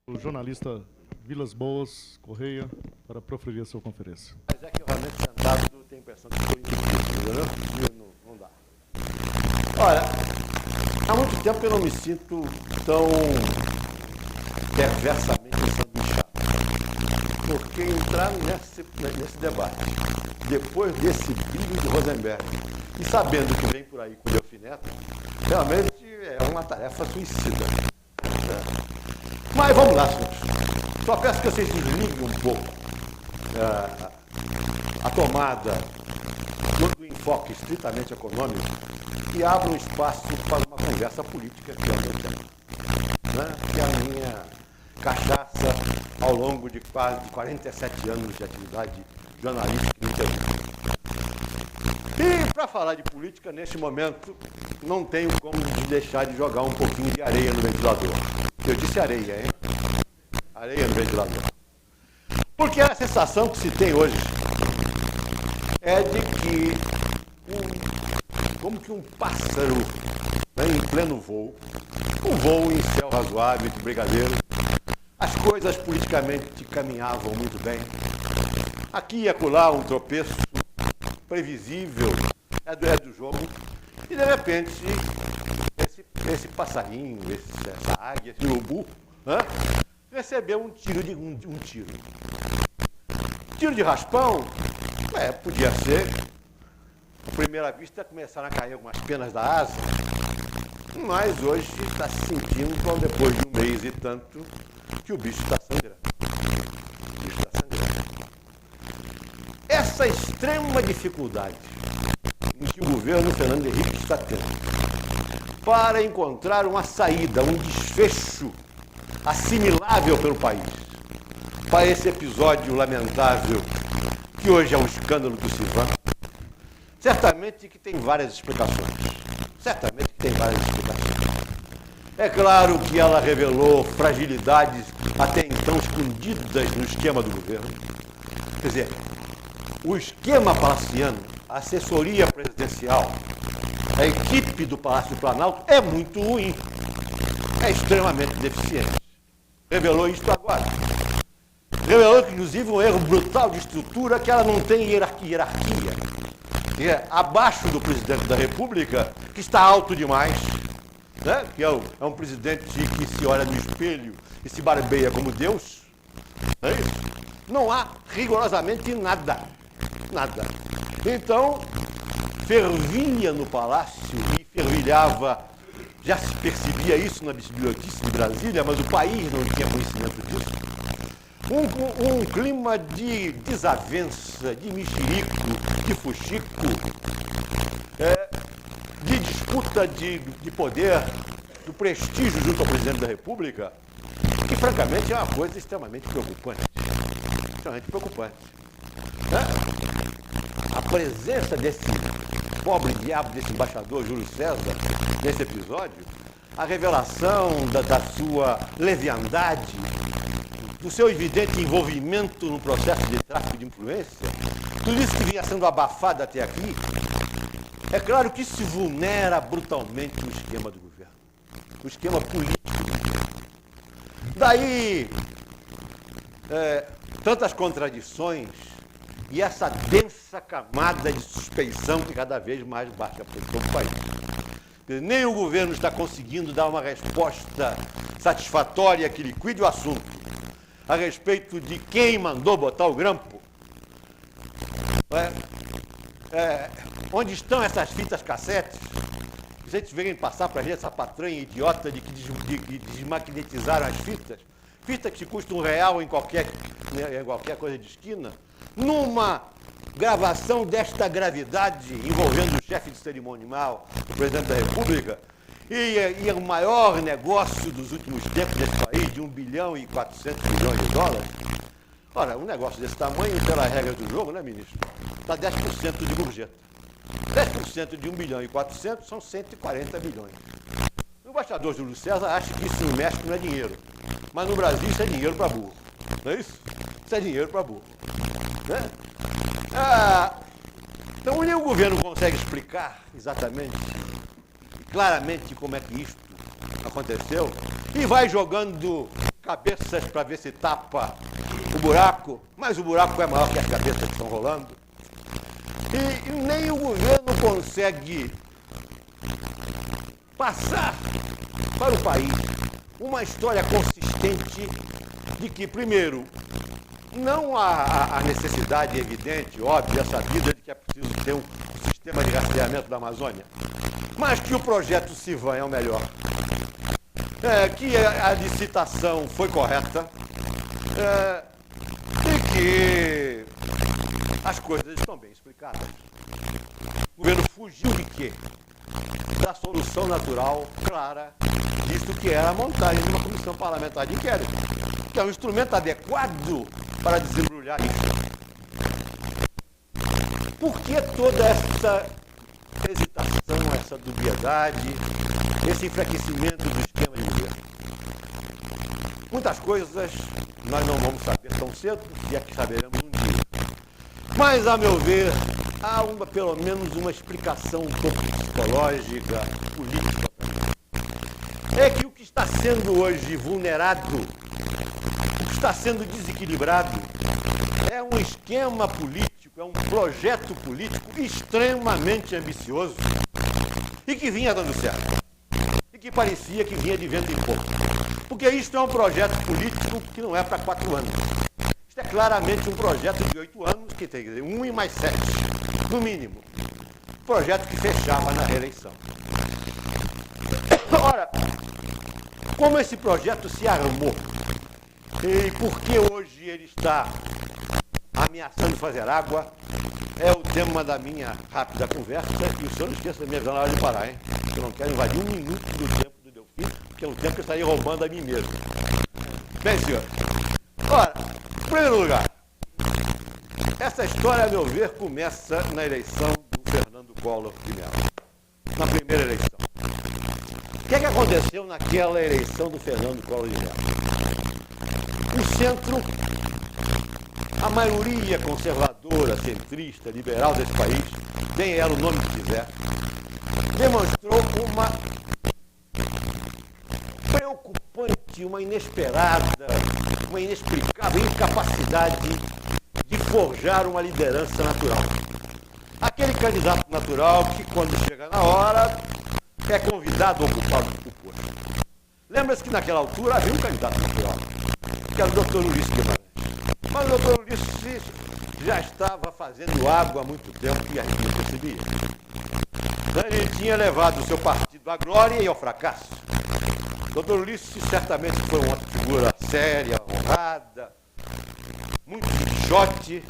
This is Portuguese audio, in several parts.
O jornalista Vilas Boas Correia para proferir a sua conferência. Mas é que eu realmente sentado tenho a impressão que estou indeciso, entendeu? Não dá. Olha, há muito tempo eu não me sinto tão perversamente ensanduichado. Porque entrar nesse debate, depois desse brilho de Rosenberg, e sabendo que vem por aí com o Delfim Neto, realmente é uma tarefa suicida. Mas vamos lá, senhores. Só peço que vocês desliguem um pouco a tomada do enfoque estritamente econômico e abram espaço para uma conversa política que é o meu tempo. Que é a minha cachaça ao longo de quase 47 anos de atividade jornalística e inteligente. E para falar de política, neste momento, não tenho como deixar de jogar um pouquinho de areia no ventilador. Eu disse areia, hein? Areia no ventilador. Porque a sensação que se tem hoje é de que, como que um pássaro em pleno voo, um voo em céu razoável de brigadeiro, as coisas politicamente caminhavam muito bem. Aqui e acolá um tropeço previsível é do jogo, e de repente esse passarinho, essa águia, esse urubu, recebeu um tiro Tiro de raspão, podia ser. À primeira vista começaram a cair algumas penas da asa, mas hoje está se sentindo, depois de um mês e tanto, que o bicho está sangrando. Essa extrema dificuldade em que o governo Fernando Henrique está tendo para encontrar uma saída, um desfecho assimilável pelo país, para esse episódio lamentável que hoje é um escândalo do Civan, certamente que tem várias explicações. É claro que ela revelou fragilidades até então escondidas no esquema do governo. Quer dizer, o esquema palaciano, a assessoria presidencial, a equipe do Palácio do Planalto é muito ruim, é extremamente deficiente. Revelou isto agora. Revelou, inclusive, um erro brutal de estrutura, que ela não tem hierarquia. Abaixo do presidente da República, que está alto demais, que é um presidente que se olha no espelho e se barbeia como Deus. Não é isso? Não há rigorosamente nada. Então, fervilha no palácio e fervilhava, já se percebia isso na bisbilhotice de Brasília, mas o país não tinha conhecimento disso. Um clima de desavença, de mexerico, de fuxico, de disputa de poder, do prestígio junto ao presidente da República, que francamente é uma coisa extremamente preocupante. A presença desse pobre diabo, desse embaixador Júlio César, nesse episódio, a revelação da sua leviandade, do seu evidente envolvimento no processo de tráfico de influência, tudo isso que vinha sendo abafado até aqui, é claro que se vulnera brutalmente o esquema do governo, o esquema político do governo. Daí, tantas contradições e essa densa camada de suspeição que cada vez mais bate a posição do país. Nem o governo está conseguindo dar uma resposta satisfatória que liquide o assunto a respeito de quem mandou botar o grampo. Onde estão essas fitas cassetes? Vocês verem passar para a gente essa patranha idiota de que desmagnetizaram as fitas que custam R$1 em qualquer coisa de esquina, numa gravação desta gravidade envolvendo o chefe de cerimonial, o presidente da República, e o maior negócio dos últimos tempos desse país, de 1 bilhão e 400 milhões de dólares. Ora, um negócio desse tamanho, pela regra do jogo, né, ministro? Está 10% de gorjeta. 10% de 1 bilhão e 400 são 140 milhões. O embaixador Júlio César acha que isso no México não é dinheiro. Mas no Brasil isso é dinheiro para burro. Não é isso? Isso é dinheiro para burro. Então nem o governo consegue explicar exatamente, claramente como é que isto aconteceu, e vai jogando cabeças para ver se tapa o buraco, mas o buraco é maior que as cabeças que estão rolando. E nem o governo consegue passar para o país uma história consistente de que, primeiro, não há a necessidade evidente, óbvia, sabida, de que é preciso ter um sistema de rastreamento da Amazônia, mas que o projeto Civan é o melhor, que a licitação foi correta e que as coisas estão bem explicadas. O governo fugiu de quê? Da solução natural, clara, disso que era a montagem de uma comissão parlamentar de inquérito, que é um instrumento adequado para desembrulhar isso. Por que toda essa hesitação, essa dubiedade, esse enfraquecimento do esquema de governo? Muitas coisas nós não vamos saber tão cedo, e é que saberemos um dia. Mas, a meu ver, há pelo menos uma explicação um pouco psicológica, política. É que o que está sendo hoje vulnerado, o que está sendo desequilibrado, é um esquema político, é um projeto político extremamente ambicioso e que vinha dando certo. E que parecia que vinha de vento em pouco. Porque isto é um projeto político que não é para 4 anos. Isto é claramente um projeto de 8 anos, que tem que dizer 1 e mais 7, no mínimo. Projeto que fechava na reeleição. Ora, como esse projeto se armou e por que hoje ele está ameaçando fazer água, é o tema da minha rápida conversa, e o senhor não esqueça da minha hora de parar, hein? Eu não quero invadir 1 minuto do tempo do Delfim, que é um tempo que eu estaria roubando a mim mesmo. Bem, senhor. Ora, em primeiro lugar, essa história, a meu ver, começa na eleição do Fernando Collor de Mello. Na primeira eleição. O que aconteceu naquela eleição do Fernando Collor de Mello? O centro, a maioria conservadora, centrista, liberal desse país, deem ela o nome que quiser, demonstrou uma preocupante, uma inesperada, uma inexplicável incapacidade de forjar uma liderança natural. Aquele candidato natural que, quando chega na hora, é convidado a ocupar o posto. Lembra-se que naquela altura havia um candidato natural, que era o Dr. Ulisses Guimarães. Mas o Dr. Ulisses já estava fazendo água há muito tempo e a gente não percebia. Ele tinha levado o seu partido à glória e ao fracasso. O Dr. Ulisses certamente foi uma figura séria, honrada, muito bichote,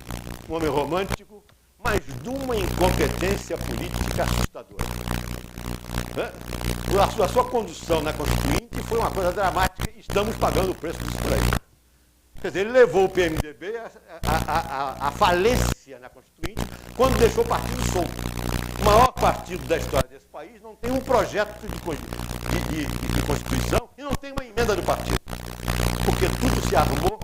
um homem romântico, mas de uma incompetência política assustadora. A sua condução na Constituinte foi uma coisa dramática e estamos pagando o preço disso por aí. Quer dizer, ele levou o PMDB à falência na Constituinte quando deixou o partido solto. O maior partido da história desse país não tem um projeto de Constituição e não tem uma emenda do partido. Porque tudo se armou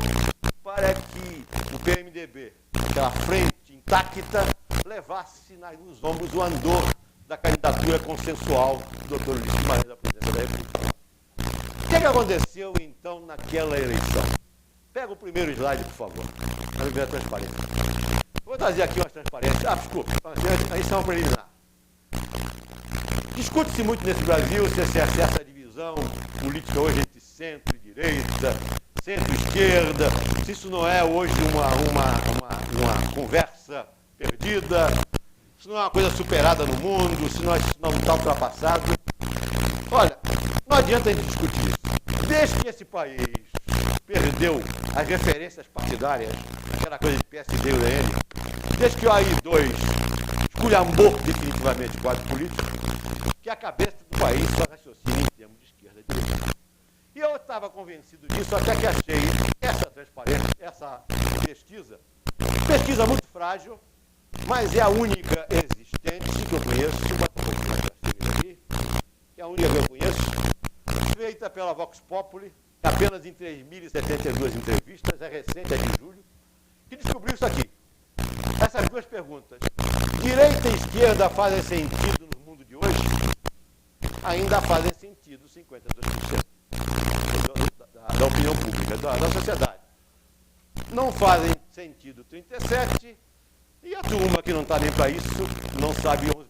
para que o PMDB, aquela frente intacta, levasse nos ombros o andor da candidatura consensual do Dr. Ulisses Guimarães da presidência da República. O que aconteceu, então, naquela eleição? Pega o primeiro slide, por favor, para ver a transparência. Vou trazer aqui umas transparências. Desculpa, aí são preliminar. Discute-se muito nesse Brasil se essa divisão política hoje entre centro e direita, centro-esquerda, se isso não é hoje uma conversa perdida, se não é uma coisa superada no mundo, se não está ultrapassado. Olha, não adianta a gente discutir isso. Desde que esse país perdeu as referências partidárias, aquela coisa de PSD e UDN, desde que o AI2 esculhambou definitivamente o quadro político, que a cabeça do país só raciocina em termos de esquerda e direita. E eu estava convencido disso até que achei essa transparência, essa pesquisa muito frágil, mas é a única existente que eu conheço, aqui, que é a única que eu conheço, feita pela Vox Populi, apenas em 3.072 entrevistas, é recente, é de julho, que descobriu isso aqui. Essas duas perguntas. Direita e esquerda fazem sentido no mundo de hoje? Ainda fazem sentido 52%. da opinião pública, da sociedade. Não fazem sentido 37%, e a turma que não está nem para isso não sabe 11%.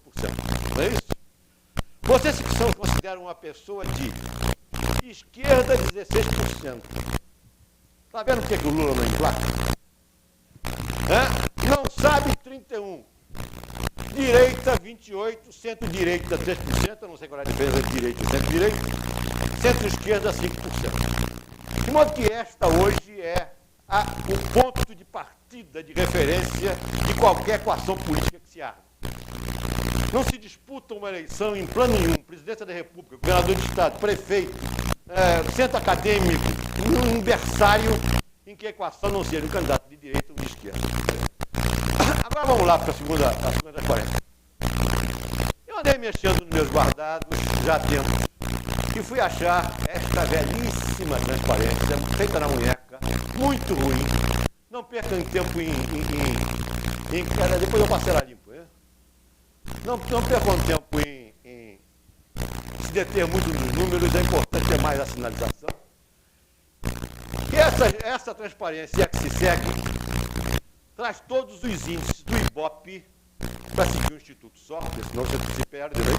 Não é isso? Vocês que são consideram uma pessoa de esquerda 16%. Está vendo por que o Lula não emplaca? Não sabe 31%. Direita 28%, centro-direita 3%, eu não sei qual é a diferença entre direita e centro-direita, centro-esquerda 5%. De modo que esta hoje é o ponto de partida, de referência de qualquer equação política que se arme. Não se disputa uma eleição em plano nenhum, presidência da República, governador de Estado, prefeito, centro acadêmico, um berçário em que a equação não seja um candidato de direita ou de esquerda. Agora vamos lá para a segunda transparência. Eu andei mexendo nos meus guardados já há tempo e fui achar esta belíssima transparência, feita na munheca, muito ruim. Não percam tempo depois eu passei lá limpo. Não percam tempo em se deter muito nos números, é importante ter mais a sinalização. E essa transparência que se segue traz todos os índices do IBOP, para seguir o Instituto só, porque senão você se perde, né?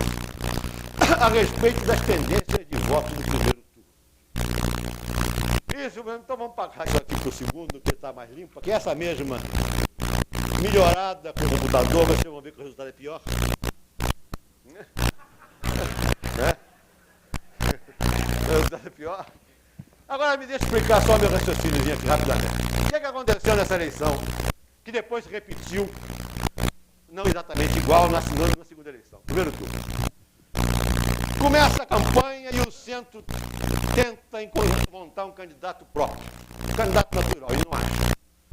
A respeito das tendências de voto no primeiro turno. Isso mesmo, então vamos pagar isso aqui para o segundo, que está mais limpo, porque essa mesma melhorada com o computador, vocês vão ver que o resultado é pior. O resultado é pior. Agora me deixa explicar só meu raciocínio aqui rapidamente. O que aconteceu nessa eleição, que depois se repetiu, não exatamente igual na segunda eleição, primeiro turno. Começa a campanha e o centro tenta montar um candidato próprio, um candidato natural, e não acha.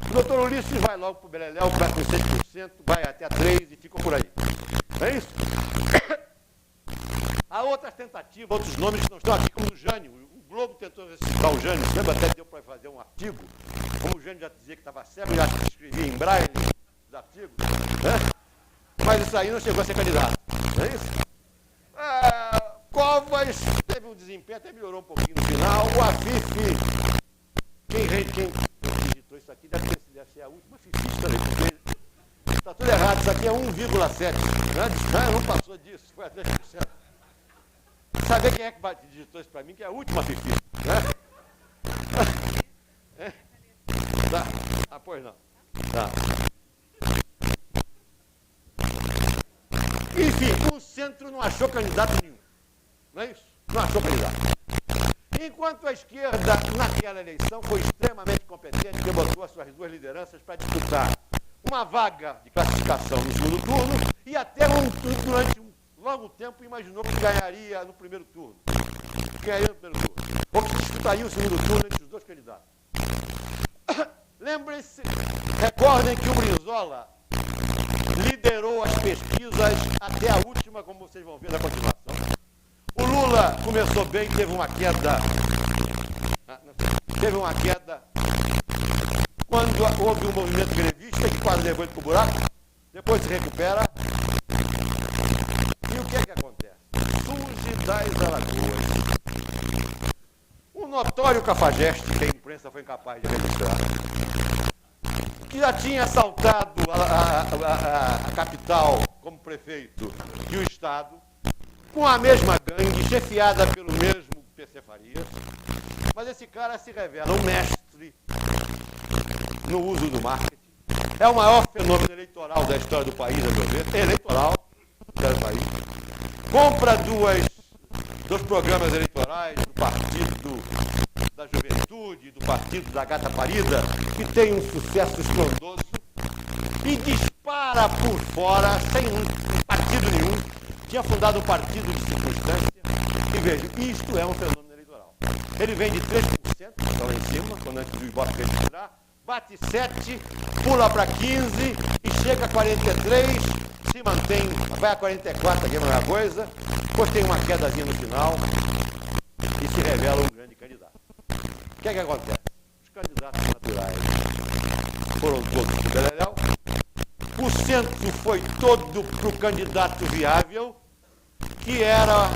O doutor Ulisses vai logo para o Beleléu, vai com 6%, vai até 3% e fica por aí. Não é isso? Há outras tentativas, outros nomes que não estão aqui, como o Jânio. O Globo tentou ressuscitar o Jânio, lembra? Até deu para fazer um artigo. Como o Jânio já dizia que estava cego, já escrevia em braille os artigos. Né? Mas isso aí não chegou a ser candidato. Não é isso? Covas teve um desempenho, até melhorou um pouquinho no final. O Afif, quem digitou isso aqui deve ser a última Afifista, porque está tudo errado. Isso aqui é 1,7. Não passou disso, foi a 3%. Saber quem é que digitou isso para mim, que é a última Afifista. Né? Tá. Pois não. Tá. Enfim, o centro não achou candidato nenhum. Não é isso? Não achou candidato. Enquanto a esquerda, naquela eleição, foi extremamente competente, porque botou as suas duas lideranças para disputar uma vaga de classificação no segundo turno e até durante um longo tempo imaginou que ganharia no primeiro turno. Ou que disputaria o segundo turno entre os dois candidatos. Lembrem-se, recordem que o Brizola liderou as pesquisas até a última, como vocês vão ver na continuação. O Lula começou bem, teve uma queda quando houve um movimento grevista que quase levou ele para o buraco, depois se recupera. E o que é que acontece? Surge das Alagoas um notório cafajeste que a imprensa foi incapaz de registrar, que já tinha assaltado a capital como prefeito e o Estado, com a mesma gangue, chefiada pelo mesmo PC Farias, mas esse cara se revela um mestre no uso do marketing. É o maior fenômeno eleitoral da história do país, a meu ver, eleitoral da história do país. Compra dois programas eleitorais do Partido da Juventude, do Partido da Gata Parida, que tem um sucesso estrondoso, e dispara por fora, sem partido nenhum. Tinha fundado um partido de circunstância, e veja, isto é um fenômeno eleitoral. Ele vem de 3%, então lá em cima, quando antes do Ibope registrar, bate 7%, pula para 15% e chega a 43%, se mantém, vai a 44%, aqui é a mesma coisa, depois tem uma quedazinha no final e se revela um grande candidato. O que é que acontece? Os candidatos naturais foram todos para o Beleléu, o centro foi todo para o candidato viável, que era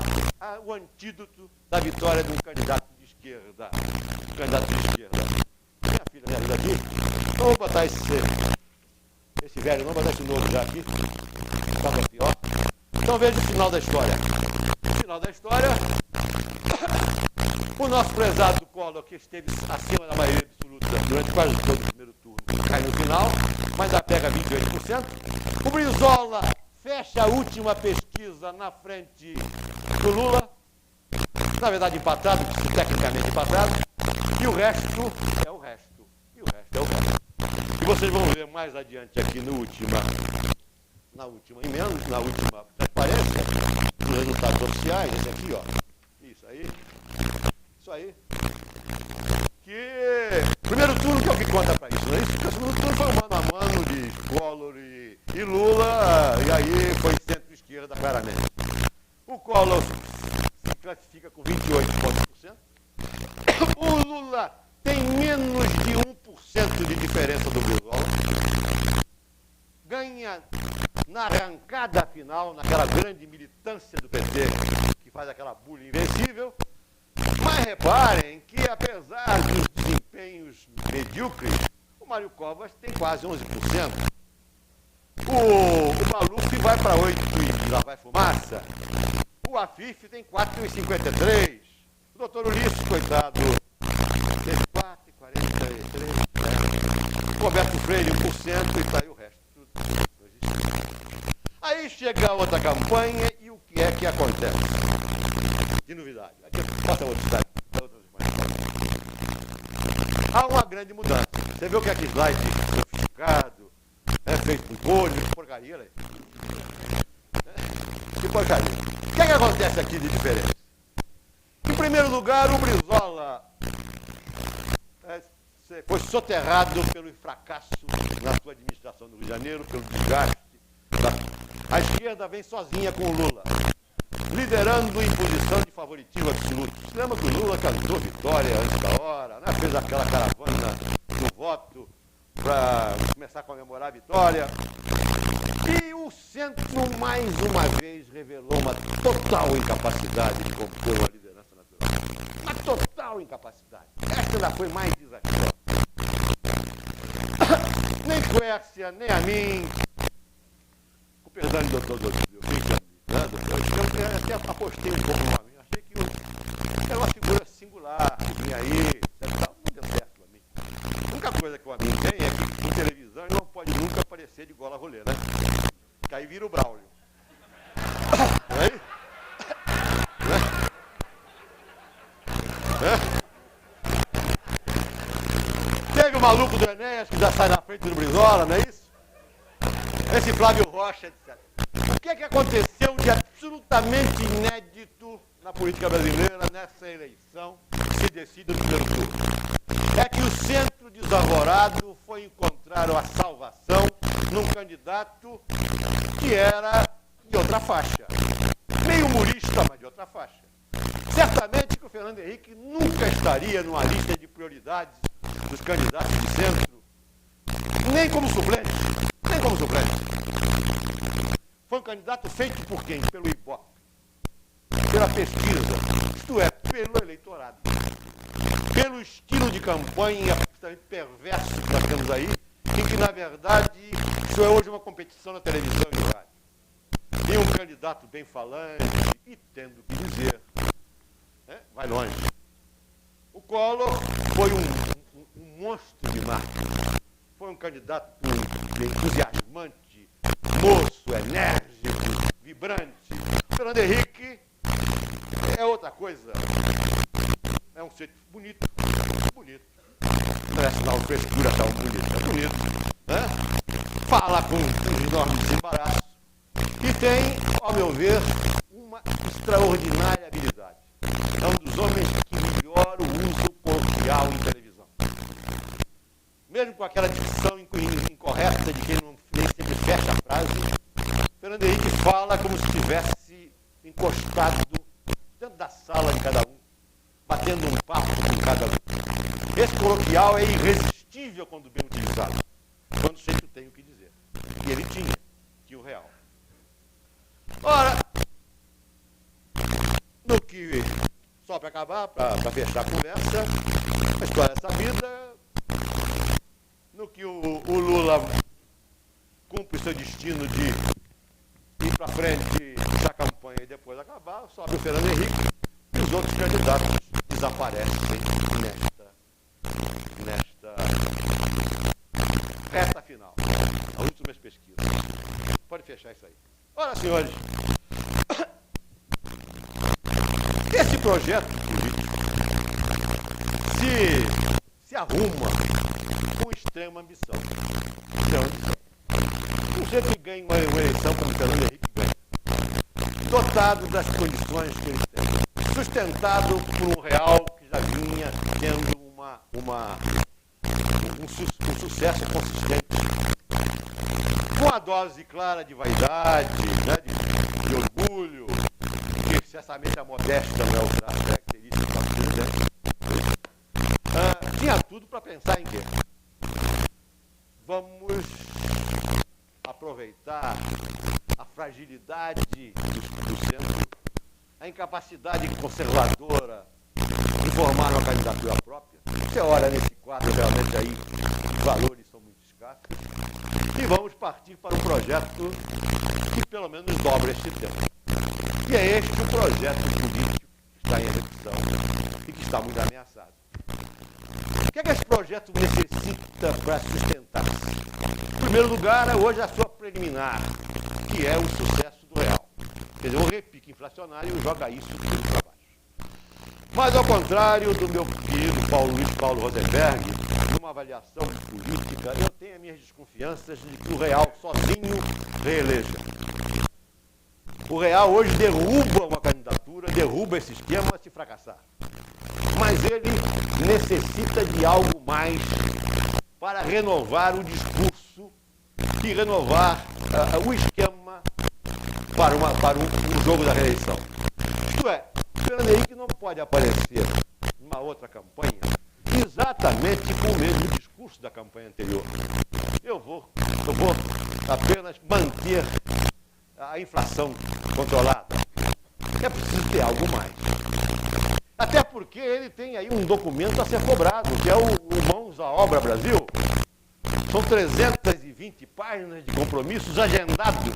o antídoto da vitória de um candidato de esquerda. esquerda, candidato de esquerda. Minha filha me ajuda aqui. Então vou botar esse velho, vamos botar esse novo já aqui. Estava pior. Então veja o final da história. No final da história, o nosso prezado Collor, que esteve acima da maioria absoluta durante quase todo o primeiro turno, cai no final, mas ainda pega 28%. O Brizola fecha a última pesquisa na frente do Lula, na verdade empatado, tecnicamente empatado, e o resto é o resto. E o resto é o resto. E vocês vão ver mais adiante aqui na última transparência, os resultados oficiais, esse aqui, ó. Isso aí. Que primeiro turno que é o que conta para isso, não é isso? Porque o segundo turno foi um mano a mano de Collor e Lula, e aí foi centro-esquerda claramente. O Collor se classifica com 28%. O Lula tem menos de 1% de diferença do Brizola. Ganha na arrancada final, naquela grande militância do PT, que faz aquela bulha invencível. Mas reparem que, apesar dos desempenhos medíocres, o Mário Covas tem quase 11%. O Maluf vai para 8% e lá vai fumaça. O Afif tem 4,53%. O doutor Ulisses, coitado, tem 4,43%. O Roberto Freire, 1%, e tá aí o resto. Tudo não existe. Aí chega a outra campanha e o que é que acontece? De novidade. Aqui, bota outra cidade. Há uma grande mudança. Você vê o que é que slide sofisticado, feito com cores, que porcaria, né? Que porcaria. O que é que acontece aqui de diferença? Em primeiro lugar, o Brizola foi soterrado pelo fracasso na sua administração no Rio de Janeiro, pelo desgaste. A esquerda vem sozinha com o Lula, liderando em posição de favoritismo absoluto. Se lembra que o Lula cantou vitória antes da hora, né? Fez aquela caravana do voto para começar a comemorar a vitória. E o centro, mais uma vez, revelou uma total incapacidade de compor uma liderança natural. Uma total incapacidade. Essa ainda foi mais desastrosa. Nem Quércia, nem a mim, com perdão do doutor eu até apostei um pouco no nome. Achei que era uma figura singular, que vinha aí, não deu certo o Amin. A única coisa que o Amin tem é que em televisão ele não pode nunca aparecer de gola rolê, né? Que aí vira o Braulio. Não é? Teve o maluco do Enéas que já sai na frente do Brizola, não é isso? Esse Flávio Rocha, etc. O que é que aconteceu de absolutamente inédito na política brasileira nessa eleição que se decide no primeiro turno? É que o centro desarvorado foi encontrar a salvação num candidato que era de outra faixa. Meio humorista, mas de outra faixa. Certamente que o Fernando Henrique nunca estaria numa lista de prioridades dos candidatos de centro, nem como suplente. Nem como suplente. Foi um candidato feito por quem? Pelo Ibope, pela pesquisa, isto é, pelo eleitorado, pelo estilo de campanha absolutamente perverso que nós temos aí, em que, na verdade, isso é hoje uma competição na televisão e no rádio. Tem um candidato bem falante e tendo que dizer, né? Vai longe. O Collor foi um monstro de marketing. Foi um candidato entusiasmante, moço, enérgico, vibrante. Fernando Henrique é outra coisa. É um ser bonito. Não é sinal de frescura tão bonito. É bonito. Né? Fala com um enorme desembaraço. E tem, ao meu ver, uma extraordinária habilidade. É um dos homens que melhor o uso coloquial em televisão. Mesmo com aquela dicção incorreta de quem nem sempre fecha a frase, Fernando Henrique fala como se estivesse encostado dentro da sala de cada um, batendo um papo com cada um. Esse coloquial é irresistível quando bem utilizado, quando o sujeito tem o que dizer. E ele tinha o real. Ora, no que, só para acabar, para fechar a conversa, a história dessa vida, no que o Lula cumpre o seu destino de ir para frente da campanha e depois acabar, sobe o Fernando Henrique e os outros candidatos desaparecem nesta reta final, as últimas pesquisas. Pode fechar isso aí. Ora, senhores, esse projeto político se arruma com extrema ambição. Um sujeito que ganha uma eleição como Fernando Henrique ganha, dotado das condições que ele tem, sustentado por um real que já vinha tendo um sucesso consistente, com a dose clara de vaidade, né, de orgulho, que certamente a modéstia não é a característica da vida, tinha tudo para pensar em quê? Vamos aproveitar a fragilidade do centro, a incapacidade conservadora de formar uma candidatura própria. Você olha nesse quadro, realmente aí os valores são muito escassos. E vamos partir para um projeto que pelo menos dobra este tempo. E é este o projeto político que está em execução e que está muito ameaçado. O que é que esse projeto necessita para sustentar-se? Em primeiro lugar, hoje a sua preliminar, que é o sucesso do real. Quer dizer, um repique inflacionário joga isso tudo para baixo. Mas, ao contrário do meu querido Luiz Paulo Rosenberg, numa avaliação política, eu tenho as minhas desconfianças de que o real sozinho reeleja. O real hoje derruba uma candidatura, derruba esse esquema se fracassar. Mas ele necessita de algo mais para renovar o discurso e renovar o esquema para o jogo da reeleição. Isto é, Fernando Henrique não pode aparecer numa outra campanha exatamente com o mesmo discurso da campanha anterior. Eu vou apenas manter a inflação controlada. É preciso ter algo mais. Até porque ele tem aí um documento a ser cobrado, que é o Mãos à Obra Brasil. São 320 páginas de compromissos agendados,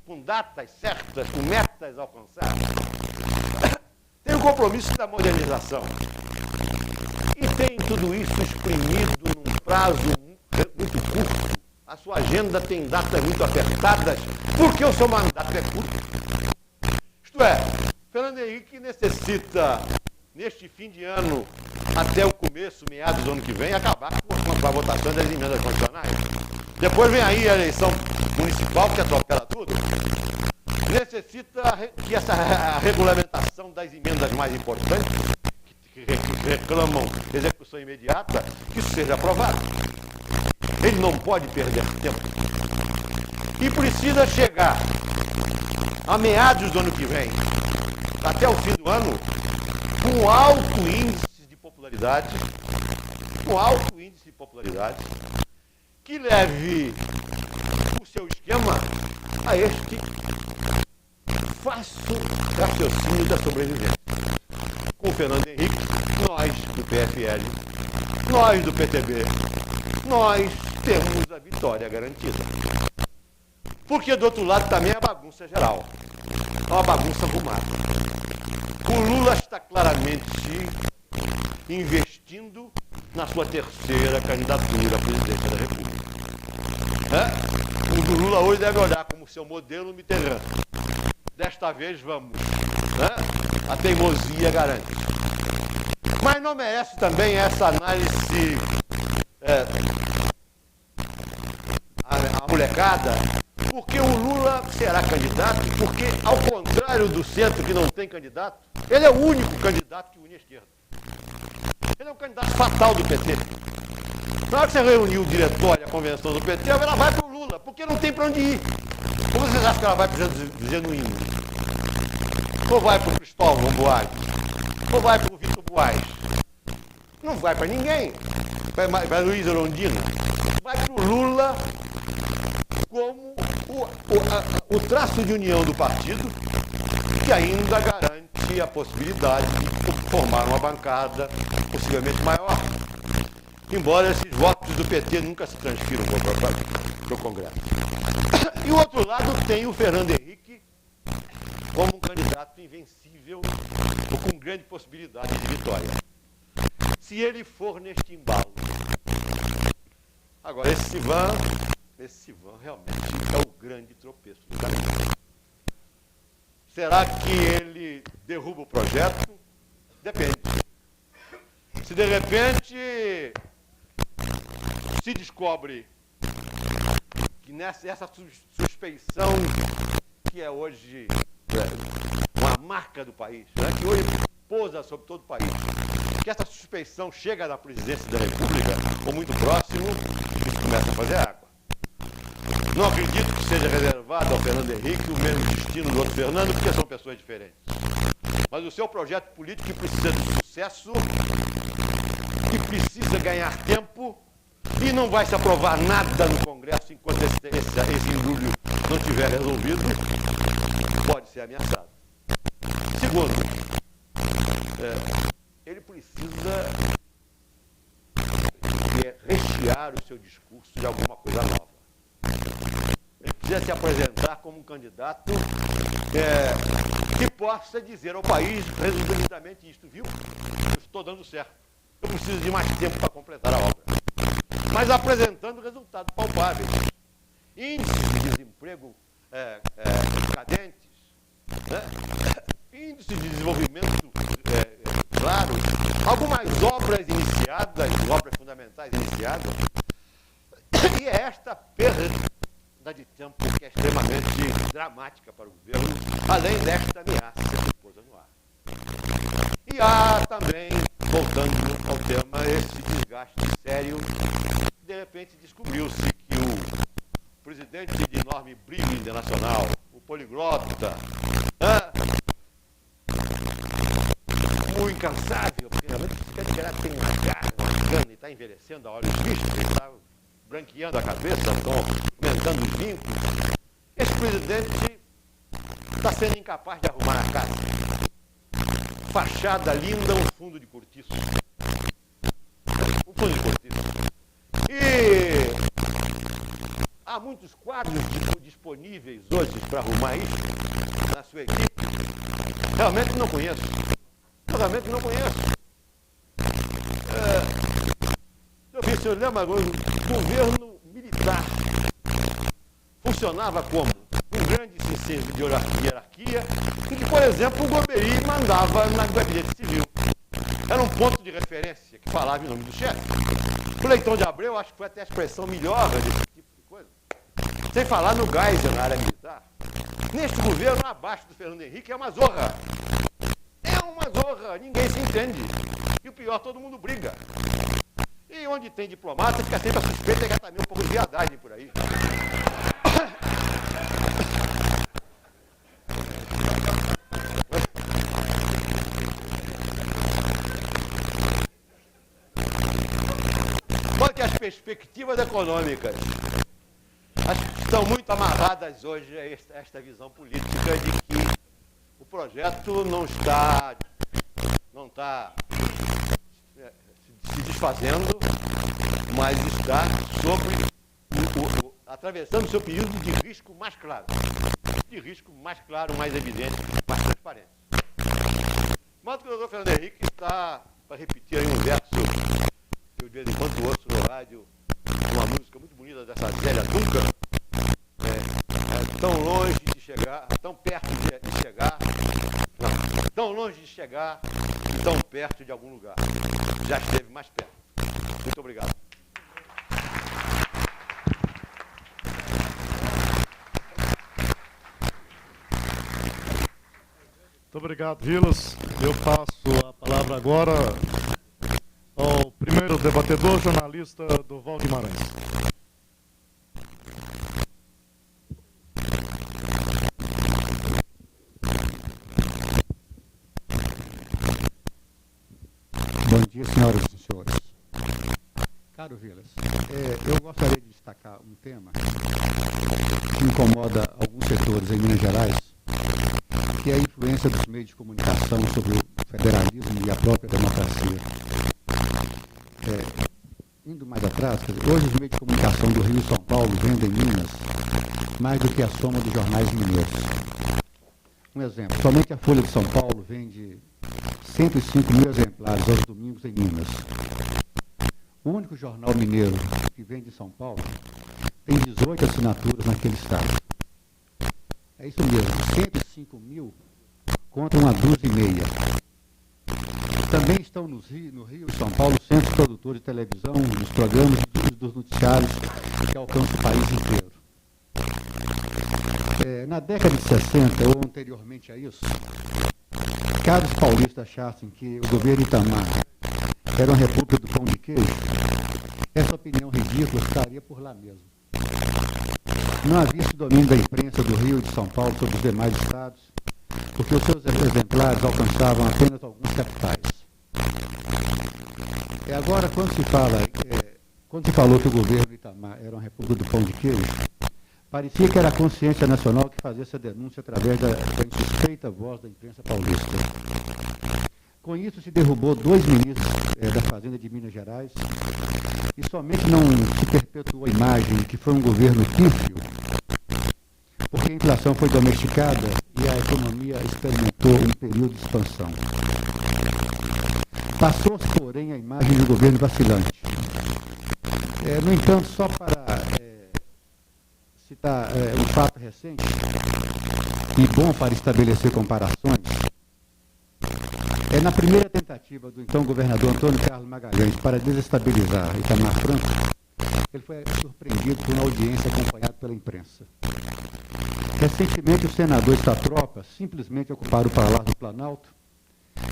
com datas certas, com metas alcançadas. Tem o compromisso da modernização. E tem tudo isso exprimido num prazo muito curto. A sua agenda tem datas muito apertadas, porque o seu mandato é curto. Isto é, Fernando Henrique necessita, neste fim de ano, até o começo, meados do ano que vem, acabar com a votação das emendas constitucionais. Depois vem aí a eleição municipal, que atropela tudo. Necessita que essa regulamentação das emendas mais importantes, que reclamam execução imediata, que isso seja aprovado. Ele não pode perder tempo. E precisa chegar a meados do ano que vem, até o fim do ano, com alto índice de popularidade, que leve o seu esquema a este fácil raciocínio da sobrevivência. Com o Fernando Henrique, nós do PFL, nós do PTB, nós temos a vitória garantida. Porque do outro lado também é a bagunça geral. É uma bagunça arrumada. O Lula está claramente investindo na sua terceira candidatura à presidência da República. O do Lula hoje deve olhar como seu modelo Mitterrand. Desta vez vamos. A teimosia garante. Mas não merece também essa análise a molecada, porque o Lula será candidato, porque, ao contrário do centro, que não tem candidato, ele é o único candidato que une a esquerda. Ele é um candidato fatal do PT. Na hora que você reunir o diretório e a convenção do PT, ela vai para o Lula, porque não tem para onde ir. Como vocês acham que ela vai para o Genuíno? Ou vai para o Cristóvão Buarque? Ou vai para o Vitor Buarque? Não vai para ninguém. Vai para Luiz Erondina. Vai para o Lula como o traço de união do partido, que ainda garante a possibilidade de formar uma bancada possivelmente maior, embora esses votos do PT nunca se transfiram para o Congresso. E o outro lado tem o Fernando Henrique como um candidato invencível ou com grande possibilidade de vitória, se ele for neste embalo. Agora, esse Sivan realmente é o grande tropeço do caminho. Será que ele derruba o projeto? Depende. Se de repente se descobre que essa suspeição que é hoje uma marca do país, né, que hoje pousa sobre todo o país, que essa suspeição chega na presidência da República, ou muito próximo, isso começa a fazer água. Não acredito que seja reservado ao Fernando Henrique o mesmo destino do outro Fernando, porque são pessoas diferentes. Mas o seu projeto político que precisa de sucesso, que precisa ganhar tempo, e não vai se aprovar nada no Congresso enquanto esse embrulho não estiver resolvido, pode ser ameaçado. Segundo, ele precisa rechear o seu discurso de alguma coisa nova. Ele precisa se apresentar como um candidato que possa dizer ao país resumidamente isto, viu? Eu estou dando certo. Eu preciso de mais tempo para completar a obra. Mas apresentando resultados palpáveis. Índices de desemprego cadentes, né? Índices de desenvolvimento claros, algumas obras iniciadas, obras fundamentais iniciadas, e é esta perda de tempo que é extremamente dramática para o governo, além desta ameaça que pousa no ar. E há também, voltando ao tema, esse desgaste sério. De repente descobriu-se que o presidente de enorme brilho internacional, o poliglota, o incansável, porque realmente tem uma gana e está envelhecendo a olhos vistos, está branqueando a cabeça, aumentando os vincos. Esse presidente está sendo incapaz de arrumar a casa. Fachada linda, um fundo de cortiço. Um fundo de cortiço. E há muitos quadros disponíveis hoje para arrumar isso na sua equipe. Realmente não conheço. Eu realmente não conheço. O senhor lembra agora, o governo militar funcionava como um grande sistema de hierarquia, em que, por exemplo, o Goberi mandava no gabinete civil. Era um ponto de referência que falava em nome do chefe. O Leitão de Abreu, acho que foi até a expressão melhor desse tipo de coisa. Sem falar no Geisel na área militar. Neste governo, abaixo do Fernando Henrique, é uma zorra. É uma zorra, ninguém se entende. E o pior, todo mundo briga. E onde tem diplomata, fica sempre a suspeita que também um pouco de viadagem por aí. Porque as perspectivas econômicas estão muito amarradas hoje a esta visão política de que o projeto não está se desfazendo, mas está atravessando o seu período de risco mais claro. De risco mais claro, mais evidente, mais transparente. Mas que o doutor Fernando Henrique está, para repetir aí um verso que eu de vez em quando ouço no rádio, uma música muito bonita dessa Zélia Duncan, tão longe de chegar, tão perto de chegar, não, tão longe de chegar e tão perto de algum lugar. Já esteve mais perto. Muito obrigado. Muito obrigado, Vilas. Eu passo a palavra agora ao primeiro debatedor, jornalista Durval Guimarães. Bom dia, senhoras e senhores. Caro Vilas, eu gostaria de destacar um tema que incomoda alguns setores em Minas Gerais, que é a influência dos meios de comunicação sobre o federalismo e a própria democracia. Indo mais atrás, hoje os meios de comunicação do Rio e São Paulo vendem em Minas mais do que a soma dos jornais mineiros. Um exemplo, somente a Folha de São Paulo vende 105 mil exemplares aos domingos em Minas. O único jornal mineiro que vende em São Paulo tem 18 assinaturas naquele estado. É isso mesmo, 105 mil contra uma dúzia e meia. Também estão no Rio e São Paulo centros produtores de televisão, nos programas dos noticiários que alcançam o país inteiro. Na década de 60, ou anteriormente a isso, caso os paulistas achassem que o governo Itamar era uma república do pão de queijo, essa opinião ridícula estaria por lá mesmo. Não havia esse domínio da imprensa do Rio e de São Paulo sobre os demais estados, porque os seus exemplares alcançavam apenas alguns capitais. Agora, quando se falou que o governo Itamar era uma república do pão de queijo, parecia que era a consciência nacional que fazia essa denúncia através da insuspeita voz da imprensa paulista. Com isso, se derrubou 2 ministros da Fazenda de Minas Gerais e somente não se perpetuou a imagem de que foi um governo pífio, porque a inflação foi domesticada e a economia experimentou um período de expansão. Passou-se, porém, a imagem de um governo vacilante. No entanto, só para citar um fato recente, e bom para estabelecer comparações, na primeira tentativa do então governador Antônio Carlos Magalhães para desestabilizar Itamar Franco, ele foi surpreendido por uma audiência acompanhada pela imprensa. Recentemente, o senador Estatropa simplesmente ocuparam o Palácio do Planalto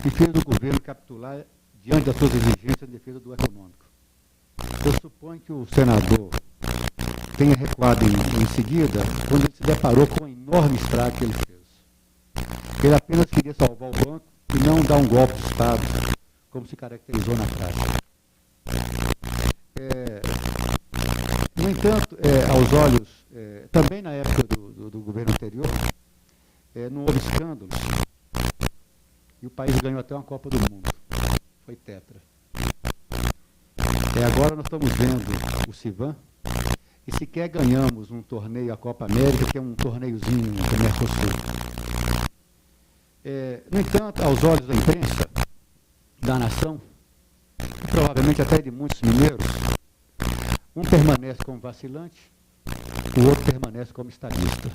e fez o governo capitular diante das suas exigências em defesa do econômico. Eu suponho que o senador tenha recuado em seguida, quando ele se deparou com o enorme estrago que ele fez. Ele apenas queria salvar o banco e não dar um golpe de Estado, como se caracterizou na prática. No entanto, aos olhos, também na época do governo anterior, não houve escândalos, e o país ganhou até uma Copa do Mundo. Foi tetra. Agora nós estamos vendo o Civan, e sequer ganhamos um torneio, a Copa América, que é um torneiozinho do Mercosul. No entanto, aos olhos da imprensa, da nação, e provavelmente até de muitos mineiros, um permanece como vacilante, o outro permanece como estadista.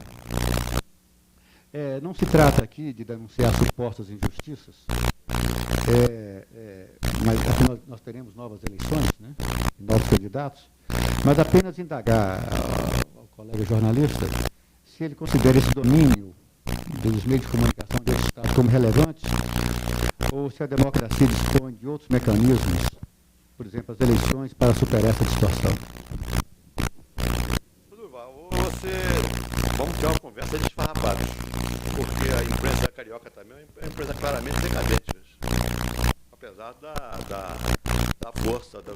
Não se trata aqui de denunciar supostas injustiças, mas nós teremos novas eleições, né, novos candidatos, mas apenas indagar ao colega jornalista se ele considera esse domínio dos meios de comunicação desse Estado como relevante, ou se a democracia dispõe de outros mecanismos, por exemplo, as eleições, para superar essa distorção. Vamos ter uma conversa desfarrapada, porque a imprensa carioca também é uma empresa claramente decadente hoje. Apesar da força do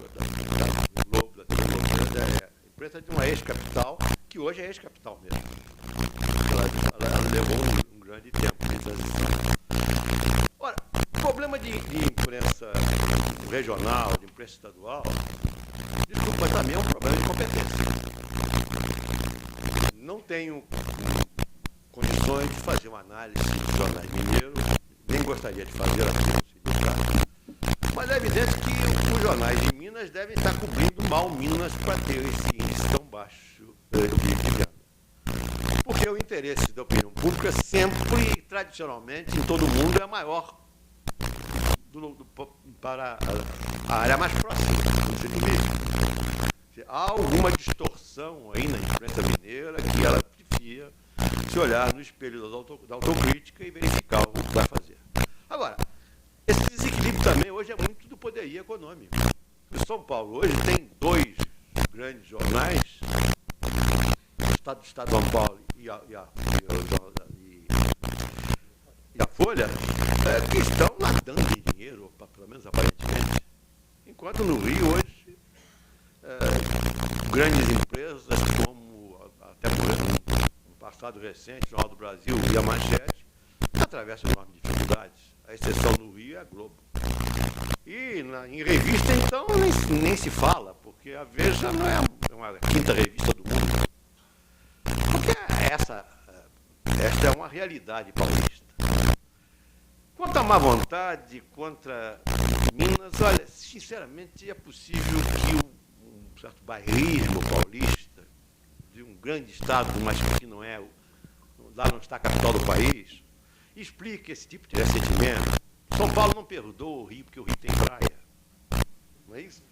Globo, da TV Globo, é a imprensa de uma ex-capital, que hoje é ex-capital mesmo. Ela levou um grande tempo de transição. Ora, o problema de imprensa regional, de imprensa estadual, desculpa, também é um problema de competência. Não tenho condições de fazer uma análise dos jornais mineiros, nem gostaria de fazer assim, mas é evidente que os jornais de Minas devem estar cobrindo mal Minas para ter esse índice tão baixo de venda. Porque o interesse da opinião pública sempre, tradicionalmente, em todo o mundo, é maior para a área mais próxima do centro. Há alguma distorção aí na imprensa mineira que ela prefia se olhar no espelho da autocrítica e verificar o que vai fazer. Agora, esse desequilíbrio também hoje é muito do poderio econômico. Em São Paulo hoje tem 2 grandes jornais, o Estado de São Paulo e a Folha, que estão nadando em dinheiro, pelo menos aparentemente. Enquanto no Rio hoje, grandes empresas como, até por exemplo, no passado recente, o Jornal do Brasil e a Manchete, está atravessa enormes dificuldades. A exceção no Rio é a Globo. E em revista, então, nem se fala, porque a Veja não é uma quinta revista do mundo. Porque esta é uma realidade paulista. Quanto à má vontade contra Minas, olha, sinceramente, é possível que um certo bairrismo paulista, de um grande estado, mas que não é, lá não está a capital do país, explique esse tipo de ressentimento. São Paulo não perdoa o Rio, porque o Rio tem praia. Não é isso?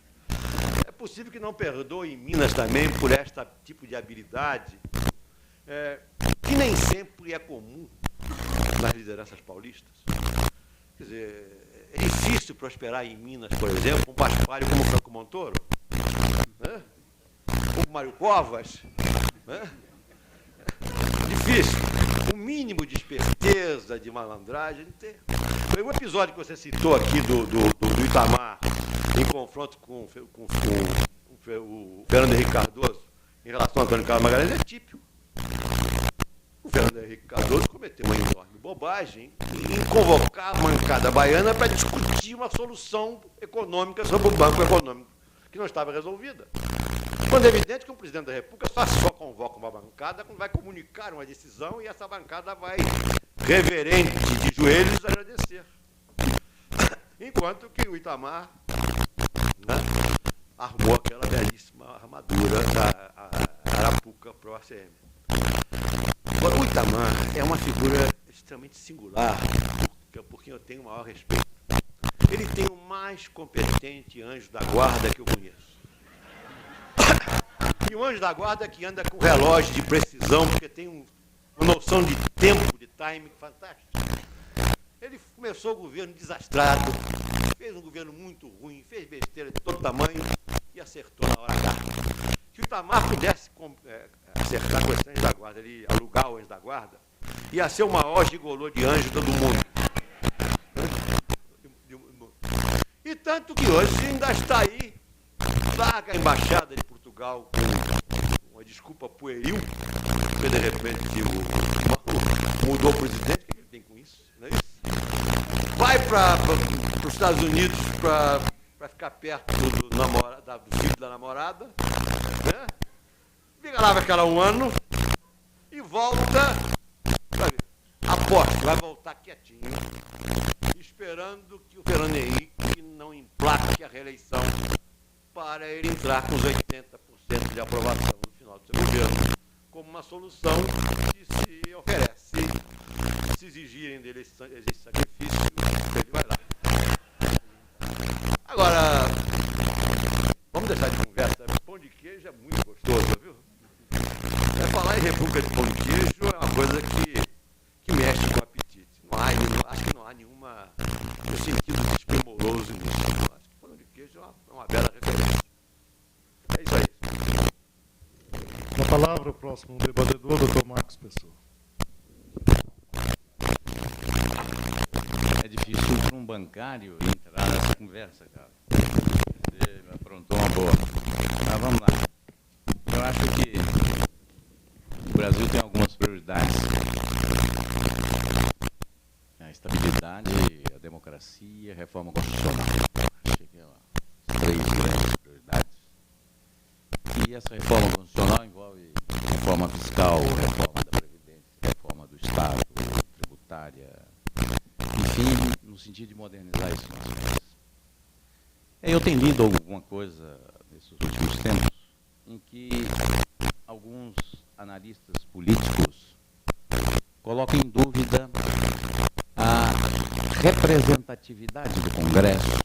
É possível que não perdoe em Minas também por este tipo de habilidade, que nem sempre é comum nas lideranças paulistas. Quer dizer, é difícil prosperar em Minas, por exemplo, um paspalho como Franco Montoro, né? Como Mário Covas. Né? Difícil. O mínimo de esperteza, de malandragem, tem. O episódio que você citou aqui do Itamar, em confronto com o Fernando Henrique Cardoso, em relação a Antônio Carlos Magalhães, é típico. O Fernando Henrique Cardoso cometeu uma enorme bobagem em convocar a bancada baiana para discutir uma solução econômica sobre o Banco Econômico, que não estava resolvida. Quando é evidente que o presidente da República só convoca uma bancada quando vai comunicar uma decisão e essa bancada vai, reverente, de joelhos, agradecer. Enquanto que o Itamar, né, armou aquela belíssima armadura da Arapuca Pro ACM. Agora, o Itamar é uma figura extremamente singular, por quem eu tenho o maior respeito. Ele tem o mais competente anjo da guarda que eu conheço. E o anjo da guarda que anda com relógio de precisão, porque tem uma noção de tempo, de timing fantástica. Ele começou o governo desastrado, fez um governo muito ruim, fez besteira de todo tamanho e acertou na hora H. Se o Itamar pudesse acertar com esse anjo da guarda, ele alugar o anjo da guarda, ia ser o maior gigolô de anjo do mundo. E tanto que hoje ainda está aí, larga a embaixada de Portugal com uma desculpa pueril, porque de repente mudou o presidente, o que ele tem com isso? Não é isso? Vai para os Estados Unidos para ficar perto do filho da namorada, né? Fica lá, vai ficar lá um ano e volta, sabe? Aposto, vai voltar quietinho, esperando que o Fernando Henrique não emplaque a reeleição para ele entrar com os 80% de aprovação no final do seu governo, como uma solução que se oferece. Se exigirem dele esse sacrifício, ele vai lá. Agora, vamos deixar de conversa. Pão de queijo é muito gostoso, viu? Falar em república de pão de queijo é uma coisa que mexe com o apetite. Acho que não há nenhuma sentido desprimoroso nisso. Acho que pão de queijo é uma bela referência. É isso aí. Na palavra, o próximo debatedor, Dr. Marcos Pessoa. É difícil para um bancário entrar nessa conversa, cara. Você me aprontou uma boa. Mas vamos lá. Eu acho que o Brasil tem algumas prioridades. A estabilidade, a democracia, a reforma constitucional. Achei que as 3 grandes prioridades. E essa reforma constitucional envolve reforma fiscal, reforma da Previdência, reforma do Estado, tributária, enfim, no sentido de modernizar isso nosso país. Eu tenho lido alguma coisa nesses últimos tempos em que alguns analistas políticos colocam em dúvida a representatividade do Congresso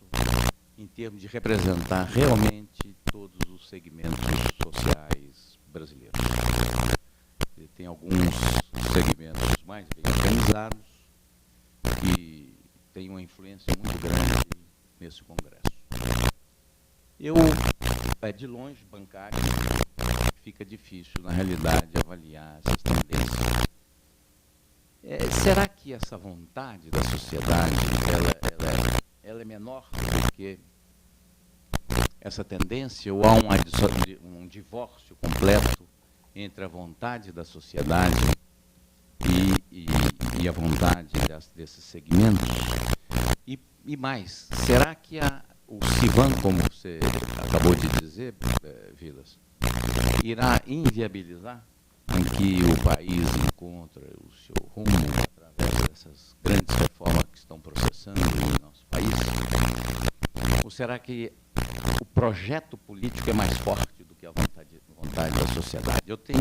em termos de representar realmente todos os segmentos sociais brasileiros. Ele tem alguns segmentos mais bem organizados e tem uma influência muito grande nesse Congresso. Eu, de longe, bancário, fica difícil, na realidade, avaliar essas tendências. Será que essa vontade da sociedade ela é menor do que essa tendência, ou há um divórcio completo entre a vontade da sociedade e e a vontade desses segmentos? E mais, será que o CIVAM, como você acabou de dizer, Vilas, irá inviabilizar em que o país encontra o seu rumo através dessas grandes reformas que estão processando no nosso país? Ou será que o projeto político é mais forte do que a vontade da sociedade? Eu tenho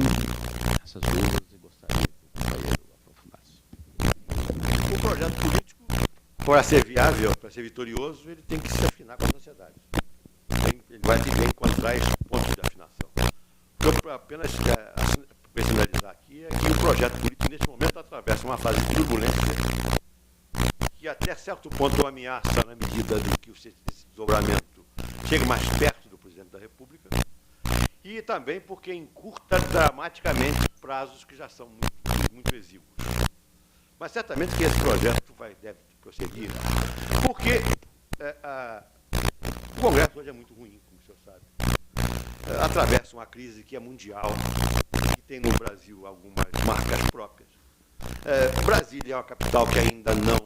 essas dúvidas e gostaria que o companheiro aprofundasse. O projeto político, para ser viável, para ser vitorioso, ele tem que se afinar com a sociedade. Ele vai ter que encontrar esse ponto de afinação. O que eu apenas personalizar aqui é que o projeto político, neste momento, atravessa uma fase turbulenta que até certo ponto ameaça na medida de que esse desdobramento chegue mais perto do presidente da República e também porque encurta dramaticamente prazos que já são muito exíguos. Mas certamente que esse projeto deve prosseguir, porque o Congresso hoje é muito ruim, como o senhor sabe. Atravessa uma crise que é mundial, que tem no Brasil algumas marcas próprias. Brasília é uma capital que ainda não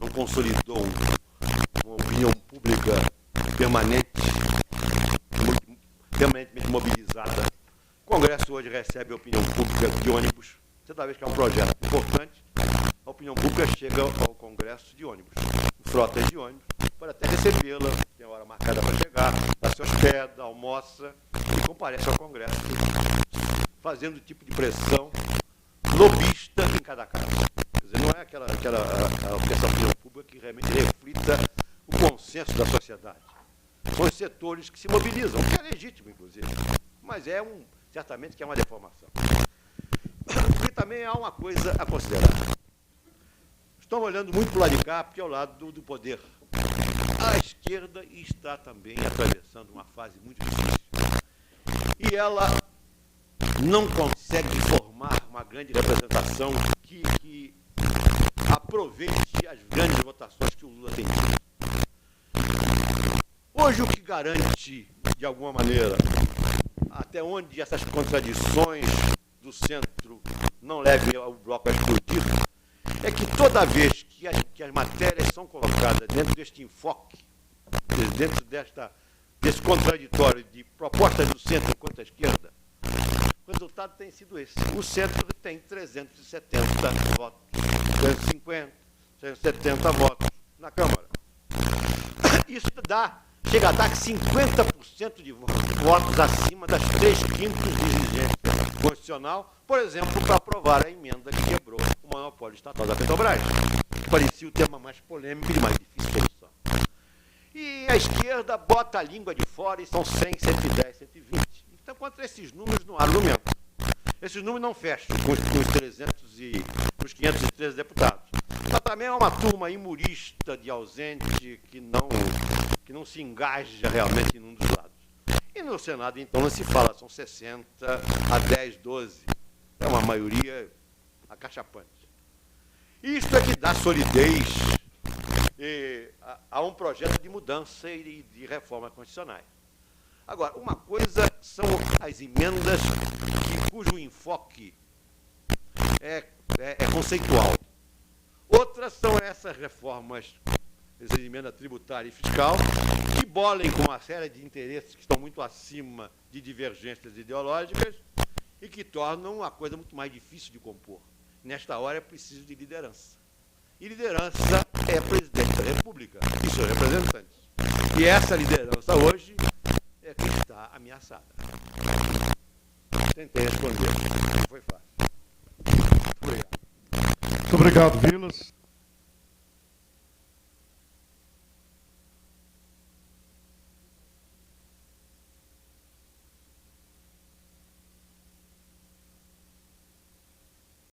consolidou uma opinião pública permanentemente mobilizada. O Congresso hoje recebe a opinião pública de ônibus. Toda vez que é um projeto importante, a opinião pública chega ao Congresso de ônibus, frotas de ônibus, para até recebê-la, tem hora marcada para chegar, ela se hospeda, almoça e comparece ao Congresso, fazendo tipo de pressão lobista em cada caso. Quer dizer, não é essa opinião pública que realmente reflita o consenso da sociedade. São os setores que se mobilizam, que é legítimo, inclusive, mas certamente que é uma deformação. E também há uma coisa a considerar. Estamos olhando muito para o lado de cá, porque é o lado do poder. A esquerda está também atravessando uma fase muito difícil. E ela não consegue formar uma grande representação que aproveite as grandes votações que o Lula tem tido. Hoje, o que garante, de alguma maneira, até onde essas contradições do centro não levem ao bloco a explodir, é que toda vez que as matérias são colocadas dentro deste enfoque, dentro desse contraditório de propostas do centro contra a esquerda, o resultado tem sido esse. O centro tem 370 votos, 350, 370 votos na Câmara. Isso chega a dar 50% de votos acima das 3/5 exigências constitucional, por exemplo, para aprovar a emenda que quebrou o monopólio estatal da Petrobras, que parecia o tema mais polêmico e mais difícil de solução. E a esquerda bota a língua de fora e são 100, 110, 120. Então, contra esses números não há argumento. Esses números não fecham com os 513 deputados. Mas também é uma turma imurista de ausente que não se engaja realmente em um dos lados. E no Senado, então, não se fala, são 60 a 10, 12. É uma maioria acachapante. Isto é que dá solidez a um projeto de mudança e de reformas constitucionais. Agora, uma coisa são as emendas cujo enfoque é conceitual. Outras são essas reformas, essas emendas tributária e fiscal, que bolem com uma série de interesses que estão muito acima de divergências ideológicas e que tornam a coisa muito mais difícil de compor. Nesta hora é preciso de liderança. E liderança é presidente da República e seus representantes. E essa liderança hoje é que está ameaçada. Tentei responder. Não foi fácil. Muito obrigado. Muito obrigado, Vilas.